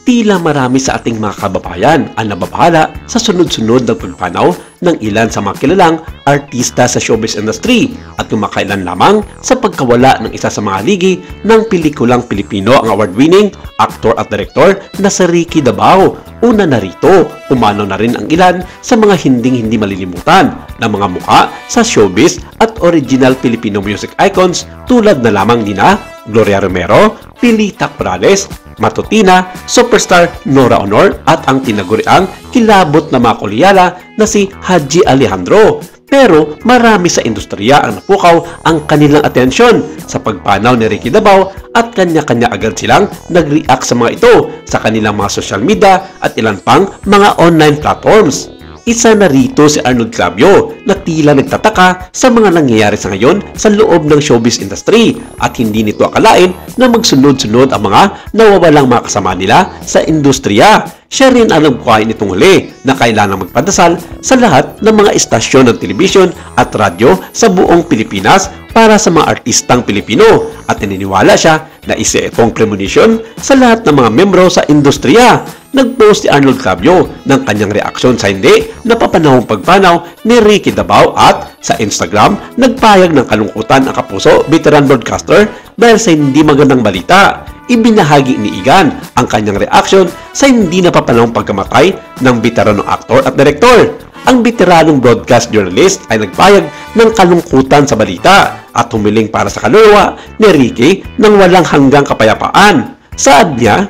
tila marami sa ating mga kababayan ang nababahala sa sunod-sunod na pagpanaw ng ilan sa mga kilalang artista sa showbiz industry at kumakailan lamang sa pagkawala ng isa sa mga ligi ng pelikulang Pilipino ang award-winning actor at director na si Ricky Dabao. Una na rito, umano na rin ang ilan sa mga hindi malilimutan na mga muka sa showbiz at original Filipino music icons tulad na lamang nina Gloria Romero, Pilita Corrales, Matutina, superstar Nora Honor at ang tinaguriang kilabot na mga kulyala na si Haji Alejandro. Pero marami sa industriya ang napukaw ang kanilang atensyon sa pagpanaw ni Ricky Dabao at kanya-kanya agad silang nag-react sa mga ito sa kanilang mga social media at ilan pang mga online platforms. Isa na rito si Arnold Clavio na tila nagtataka sa mga nangyayari sa ngayon sa loob ng showbiz industry at hindi nito akalain na magsunod-sunod ang mga nawawalang mga kasama nila sa industriya. Siya rin ang nagkuhain nitong huli na kailangang magpadasal sa lahat ng mga istasyon ng telebisyon at radyo sa buong Pilipinas para sa mga artistang Pilipino at naniniwala siya na isa itong premonition sa lahat ng mga membro sa industriya. Nag-post si Arnold Clavio ng kanyang reaksyon sa hindi napapanahong pagpanaw ni Ricky Dabao at sa Instagram nagpayag ng kalungkutan ang kapuso veteran broadcaster dahil sa hindi magandang balita. Ibinahagi ni Igan ang kanyang reaksyon sa hindi napapanahong pagkamatay ng veteranong aktor at direktor. Ang veteranong broadcast journalist ay nagpayag ng kalungkutan sa balita at humiling para sa kaluluwa ni Ricky ng walang hanggang kapayapaan. Saad niya,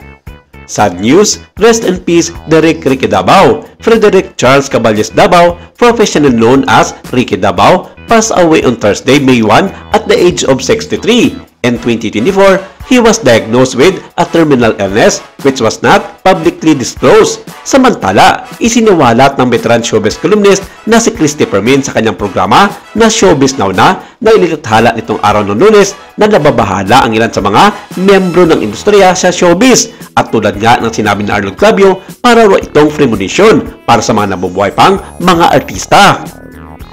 "Sad news, rest in peace Derek Ricky Dabao. Frederick Charles Caballes Dabao, professionally known as Ricky Dabao, passed away on Thursday, May 1 at the age of 63. In 2024, he was diagnosed with a terminal illness which was not publicly disclosed." Samantala, isiniwalat ng veteran showbiz columnist na si Christopher Min sa kanyang programa na Showbiz Now na inilathala nitong araw ng Lunes na nababahala ang ilan sa mga miyembro ng industriya sa showbiz. At tulad nga ng sinabi ni Arnold Clavio, para raw itong premonition para sa mga nabubuhay pang mga artista.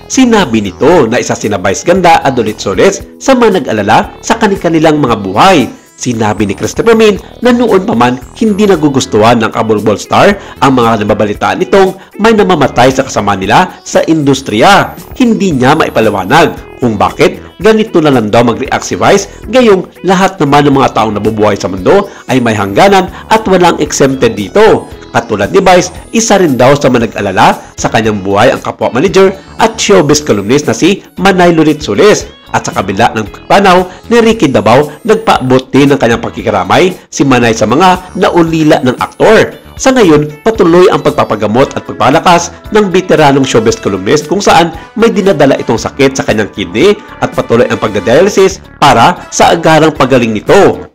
Sinabi nito na isa sina Vice Ganda at Dolit Soles sa mga nag-alala sa kanilang mga buhay. Sinabi ni Christopher Min na noon pa man hindi nagugustuhan ng kabulbol star ang mga nababalitaan nitong may namamatay sa kasama nila sa industriya. Hindi niya maipaliwanag kung bakit ganito na lang daw mag-react si Vice, gayong lahat naman ng mga taong nabubuhay sa mundo ay may hangganan at walang exempted dito. Katulad ni Vice, isa rin daw sa mga nag-alala sa kanyang buhay ang kapwa manager at showbiz columnist na si Manay Lolit Soles. At sa kabila ng pagpanaw ni Ricky Dabao, nagpaabot din ng kanyang pagkikiramay si Manay sa mga naulila ng aktor. Sa ngayon, patuloy ang pagpapagamot at pagpalakas ng veteranong showbiz columnist kung saan may dinadala itong sakit sa kanyang kidney at patuloy ang pagdadialysis para sa agarang pagaling nito.